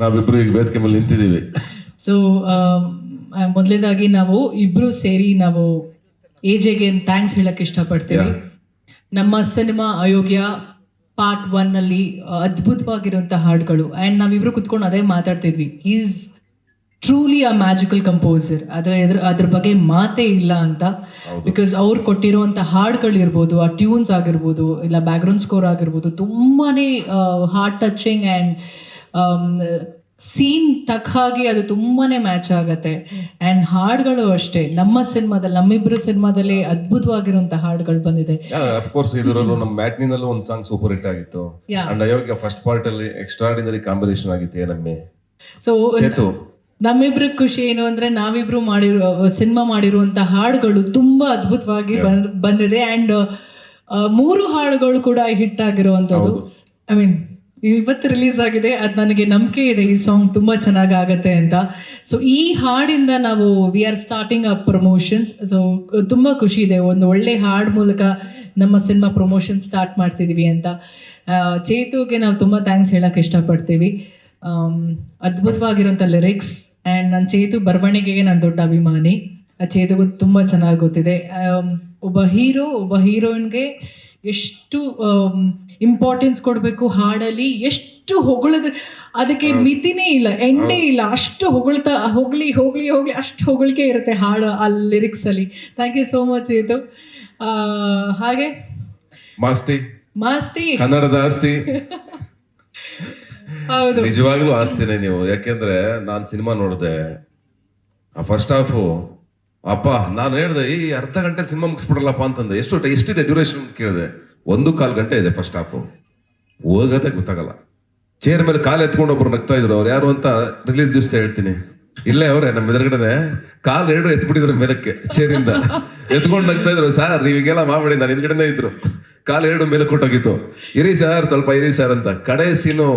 ನಾವಿಬ್ರು ಈಗ ವೇದಿಕೆ ಮೇಲೆ ನಿಂತಿದ್ದೀವಿ. ಸೊ ಮೊದಲೇದಾಗಿ ನಾವು ಇಬ್ರು ಸೇರಿ ನಾವು ಎಜೆಗೆ ಥ್ಯಾಂಕ್ಸ್ ಹೇಳಕ್ ಇಷ್ಟಪಡ್ತೀವಿ. ನಮ್ಮ ಸಿನಿಮಾ ಅಯೋಗ್ಯ ಪಾರ್ಟ್ 1 ಅಲ್ಲಿ ಅದ್ಭುತವಾಗಿರುವಂಥ ಹಾಡುಗಳು, ಆ್ಯಂಡ್ ನಾವಿಬ್ರು ಕುತ್ಕೊಂಡು ಅದೇ ಮಾತಾಡ್ತಿದ್ವಿ. Is truly a magical composer. ಅದ್ರ ಬಗ್ಗೆ ಮಾತೇ ಇಲ್ಲ ಅಂತ. ಬಿಕಾಸ್ ಅವ್ರು ಕೊಟ್ಟಿರುವಂಥ ಹಾಡುಗಳಿರ್ಬೋದು, ಆ ಟ್ಯೂನ್ಸ್ ಆಗಿರ್ಬೋದು, ಇಲ್ಲ ಬ್ಯಾಕ್ಗ್ರೌಂಡ್ ಸ್ಕೋರ್ ಆಗಿರ್ಬೋದು, ತುಂಬಾ ಹಾರ್ಟ್ ಟಚಿಂಗ್ ಆ್ಯಂಡ್ ಸೀನ್ ತಕ್ಕ ಹಾಗೆ ಅದು ತುಂಬಾ ಮ್ಯಾಚ್ ಆಗುತ್ತೆ. ಆ್ಯಂಡ್ ಹಾಡುಗಳು ಅಷ್ಟೇ, ನಮ್ಮಿಬ್ಬರ ಸಿನಿಮಾದಲ್ಲಿ ಅದ್ಭುತವಾಗಿರುವಂಥ ಹಾಡುಗಳು ಬಂದಿದೆ. ಅಫ್ಕೋರ್ಸ್ ಇದರಲ್ಲೂ ನಮ್ಮ ಮ್ಯಾಟ್ನಿನಲ್ಲೂ ಒಂದು ಸಾಂಗ್ ಸೂಪರ್ ಹಿಟ್ ಆಗಿತ್ತು. ಅಂಡ್ ಅಯೋಗ್ಯ ಫಸ್ಟ್ ಪಾರ್ಟ್ ಅಲ್ಲಿ ಎಕ್ಸ್ಟ್ರಾರ್ಡಿನರಿ ಕಾಂಬಿನೇಷನ್ ಆಗಿತ್ತು ಏನಮ್ಮೆ. ಸೊ ನಮ್ಮಿಬ್ರ ಖುಷಿ ಏನು ಅಂದ್ರೆ ನಾವಿಬ್ರು ಸಿನಿಮಾ ಮಾಡಿರುವಂತ ಹಾಡುಗಳು ತುಂಬಾ ಅದ್ಭುತವಾಗಿ ಬಂದಿದೆ. ಅಂಡ್ 3 ಹಾಡುಗಳು ಕೂಡ ಹಿಟ್ ಆಗಿರುವಂತದ್ದು. ಐ ಮೀನ್ ಇವತ್ತು ರಿಲೀಸ್ ಆಗಿದೆ, ಅದು ನನಗೆ ನಂಬಿಕೆ ಇದೆ ಈ ಸಾಂಗ್ ತುಂಬಾ ಚೆನ್ನಾಗಿ ಆಗತ್ತೆ ಅಂತ. ಸೊ ಈ ಹಾಡಿಂದ ನಾವು we are starting a promotions. So ತುಂಬಾ ಖುಷಿ ಇದೆ, ಒಂದು ಒಳ್ಳೆ ಹಾಡು ಮೂಲಕ ನಮ್ಮ ಸಿನಿಮಾ ಪ್ರಮೋಷನ್ ಸ್ಟಾರ್ಟ್ ಮಾಡ್ತಿದೀವಿ ಅಂತ. ಚೇತುಗೆ ನಾವು ತುಂಬಾ ಥ್ಯಾಂಕ್ಸ್ ಹೇಳಕ್ ಇಷ್ಟಪಡ್ತೀವಿ. ಅದ್ಭುತವಾಗಿರೋಂಥ ಲಿರಿಕ್ಸ್. ಆ್ಯಂಡ್ ನನ್ನ ಚೇತು ಬರವಣಿಗೆಗೆ ನಾನು ದೊಡ್ಡ ಅಭಿಮಾನಿ. ಚೇತುಗೂ ತುಂಬ ಚೆನ್ನಾಗಿ ಗೊತ್ತಿದೆ. ಒಬ್ಬ ಹೀರೋಯಿನ್ಗೆ ಎಷ್ಟು ಇಂಪಾರ್ಟೆನ್ಸ್ ಕೊಡಬೇಕು ಹಾಡಲ್ಲಿ, ಎಷ್ಟು ಹೊಗಳಿದ್ರೆ ಅದಕ್ಕೆ ಮಿತಿನೇ ಇಲ್ಲ, ಎಂಡೇ ಇಲ್ಲ. ಅಷ್ಟು ಹೋಗ್ಲಿ ಅಷ್ಟು ಹೊಗಳಿಕೆ ಇರುತ್ತೆ ಹಾಡು ಆ ಲಿರಿಕ್ಸಲ್ಲಿ. Thank you so much Chetu. ಹಾಗೆ ಮಾಸ್ತಿ ಕನ್ನಡದ ಆಸ್ತಿ. ಹೌದು, ನಿಜವಾಗ್ಲೂ ಆಸ್ತಿನೇ ನೀವು. ಯಾಕೆಂದ್ರೆ ನಾನು ಸಿನಿಮಾ ನೋಡಿದೆ, ಆ ಫಸ್ಟ್ ಹಾಫು ಅಪ್ಪ ನಾನು ಹೇಳ್ದೆ ಈ ಅರ್ಧ ಗಂಟೆ ಸಿನಿಮಾ ಮುಗಿಸ್ಬಿಡಲ್ಲಪ್ಪ ಅಂತಂದೆ. ಎಷ್ಟಿದೆ ಡ್ಯೂರೇಷನ್ ಕೇಳಿದೆ, 1.25 ಗಂಟೆ ಇದೆ ಫಸ್ಟ್ ಹಾಫು. ಹೋಗೋದೇ ಗೊತ್ತಾಗಲ್ಲ. ಚೇರ್ ಮೇಲೆ ಕಾಲು ಎತ್ಕೊಂಡು ಒಬ್ರು ನಗ್ತಾ ಇದ್ರು. ಅವ್ರು ಯಾರು ಅಂತ ರಿಲೀಸ್ ದಿವಸ ಹೇಳ್ತೀನಿ. ಇಲ್ಲೇ ಅವ್ರೆ ನಮ್ಮ ಎದುರುಗಡೆ ಕಾಲು 2 ಎತ್ಬಿಟ್ಟಿದ್ರು ಮೇಲಕ್ಕೆ, ಚೇರಿಂದ ಎತ್ಕೊಂಡು ನಗ್ತಾ ಇದ್ರು. ಸರ್ ನೀವು ಹಿಂಗೆಲ್ಲ ಮಾಡ್ಬೇಡಿ, ನಾನು ಹಿಂದ್ಗಡೆನೇ ಇದ್ರು. ಕಾಲು 2 ಮೇಲೆ ಕೊಟ್ಟೋಗಿತ್ತು. ಇರಿ ಸರ್ ಸ್ವಲ್ಪ ಇರಿ ಸರ್ ಅಂತ. ಕಡೆ ಸೀನು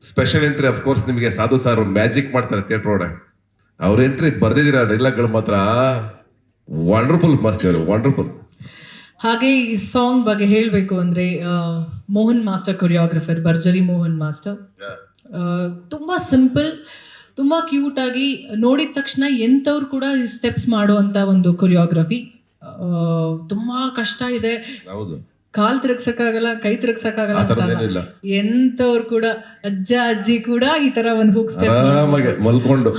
ಸ್ಪೆಷಲ್ ಎಂಟ್ರಿ. ಅಫ್ಕೋರ್ಸ್ ನಿಮಗೆ ಸಾಧು ಸಾರ್ ಮ್ಯಾಜಿಕ್ ಮಾಡ್ತಾರೆ ಥಿಯೇಟರ್ ಒಳಗೆ. ಅವ್ರ ಎಂಟ್ರಿ ಬರ್ದಿದ್ದೀರಾ ಡೈಲಾಗ್ಗಳು ಮಾತ್ರ ವಂಡರ್ಫುಲ್. ಮಸ್ತ್ ವಂಡರ್ಫುಲ್. ಹಾಗೆ ಈ ಸಾಂಗ್ ಬಗ್ಗೆ ಹೇಳಬೇಕು ಅಂದರೆ ಮೋಹನ್ ಮಾಸ್ಟರ್ ಕೊರಿಯೋಗ್ರಫರ್, ಭರ್ಜರಿ ಮೋಹನ್ ಮಾಸ್ಟರ್. ತುಂಬ ಸಿಂಪಲ್, ತುಂಬ ಕ್ಯೂಟಾಗಿ, ನೋಡಿದ ತಕ್ಷಣ ಎಂಥವ್ರು ಕೂಡ ಸ್ಟೆಪ್ಸ್ ಮಾಡುವಂಥ ಒಂದು ಕೊರಿಯೋಗ್ರಫಿ. ತುಂಬ ಕಷ್ಟ ಇದೆ. ಹೌದು, ಕಾಲ್ ತಿರುಗ್ಸಕ್ಕಾಗಲ್ಲ, ಕೈ ತಿರುಗ್ಸಕ್ಕಾಗಲ್ಲ ಅಂತ ಎಂಥವ್ರು ಕೂಡ, ಅಜ್ಜಿ ಕೂಡ ಈ ತರ ಒಂದು ಹುಕ್ ಸ್ಟೆಪ್ ಮಲ್ಕೊಂಡು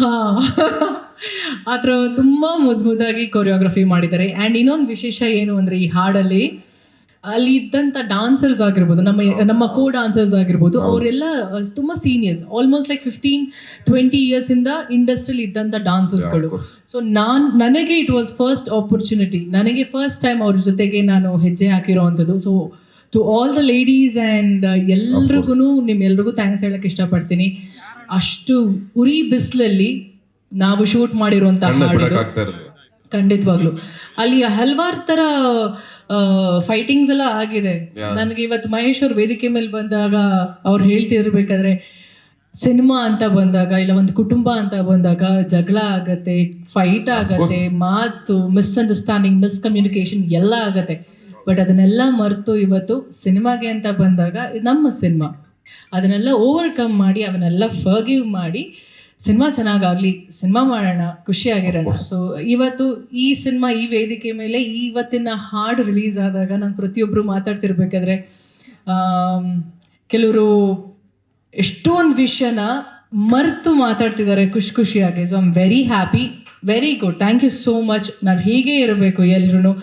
ಆ ಥರ ತುಂಬಾ ಮುದ್ದಾಗಿ ಕೊರಿಯೋಗ್ರಫಿ ಮಾಡಿದ್ದಾರೆ. ಆ್ಯಂಡ್ ಇನ್ನೊಂದು ವಿಶೇಷ ಏನು ಅಂದ್ರೆ ಈ ಹಾಡಲ್ಲಿ ಅಲ್ಲಿ ಇದ್ದಂಥ ಡಾನ್ಸರ್ಸ್ ಆಗಿರ್ಬೋದು, ನಮ್ಮ ಕೋ ಡಾನ್ಸರ್ಸ್ ಆಗಿರ್ಬೋದು, ಅವರೆಲ್ಲ ತುಂಬ ಸೀನಿಯರ್ಸ್, ಆಲ್ಮೋಸ್ಟ್ ಲೈಕ್ 15-20 ಇಯರ್ಸ್ ಇಂದ ಇಂಡಸ್ಟ್ರಿಯಲ್ಲಿ ಇದ್ದಂಥ ಡಾನ್ಸರ್ಸ್ಗಳು. ಸೊ ನನಗೆ ಇಟ್ ವಾಸ್ ಫಸ್ಟ್ ಆಪರ್ಚುನಿಟಿ, ನನಗೆ ಫಸ್ಟ್ ಟೈಮ್ ಅವ್ರ ಜೊತೆಗೆ ನಾನು ಹೆಜ್ಜೆ ಹಾಕಿರೋವಂಥದ್ದು. So to all the ladies and ನಿಮ್ಮೆಲ್ರಿಗೂ ಥ್ಯಾಂಕ್ಸ್ ಹೇಳಕ್ಕೆ ಇಷ್ಟಪಡ್ತೀನಿ. ಅಷ್ಟು ಉರಿ ಬಿಸಿಲಲ್ಲಿ ನಾವು ಶೂಟ್ ಮಾಡಿರುವಂಥ ಹಾಡಿದು ಖಂಡಿತವಾಗ್ಲು. ಅಲ್ಲಿ ಹಲವಾರು ಥರ ಫೈಟಿಂಗ್ಸ್ ಎಲ್ಲ ಆಗಿದೆ. ನನಗೆ ಇವತ್ತು ಮಹೇಶ್ ಅವ್ರ ವೇದಿಕೆ ಮೇಲೆ ಬಂದಾಗ ಅವ್ರು ಹೇಳ್ತಿರ್ಬೇಕಾದ್ರೆ, ಸಿನಿಮಾ ಅಂತ ಬಂದಾಗ ಇಲ್ಲ ಒಂದು ಕುಟುಂಬ ಅಂತ ಬಂದಾಗ ಜಗಳ ಆಗತ್ತೆ, ಫೈಟ್ ಆಗತ್ತೆ, ಮಾತು ಮಿಸ್ಅಂಡರ್ಸ್ಟ್ಯಾಂಡಿಂಗ್, ಮಿಸ್ಕಮ್ಯುನಿಕೇಶನ್ ಎಲ್ಲ ಆಗತ್ತೆ. ಬಟ್ ಅದನ್ನೆಲ್ಲ ಮರೆತು ಇವತ್ತು ಸಿನಿಮಾಗೆ ಅಂತ ಬಂದಾಗ ನಮ್ಮ ಸಿನಿಮಾ ಅದನ್ನೆಲ್ಲ ಓವರ್ಕಮ್ ಮಾಡಿ, ಅವನ್ನೆಲ್ಲ ಫರ್ಗಿವ್ ಮಾಡಿ ಸಿನಿಮಾ ಚೆನ್ನಾಗಾಗಲಿ, ಸಿನಿಮಾ ಮಾಡೋಣ, ಖುಷಿಯಾಗಿರೋಣ. ಸೊ ಇವತ್ತು ಈ ಸಿನಿಮಾ ಈ ವೇದಿಕೆ ಮೇಲೆ ಇವತ್ತಿನ ಹಾಡು ರಿಲೀಸ್ ಆದಾಗ ನಾನು ಪ್ರತಿಯೊಬ್ಬರು ಮಾತಾಡ್ತಿರ್ಬೇಕಾದ್ರೆ ಕೆಲವರು ಎಷ್ಟೊಂದು ವಿಷಯನ ಮರೆತು ಮಾತಾಡ್ತಿದ್ದಾರೆ ಖುಷಿಯಾಗಿ. So I am very happy, very good. Thank you so much. ನಾವು ಹೀಗೆ ಇರಬೇಕು ಎಲ್ರೂ.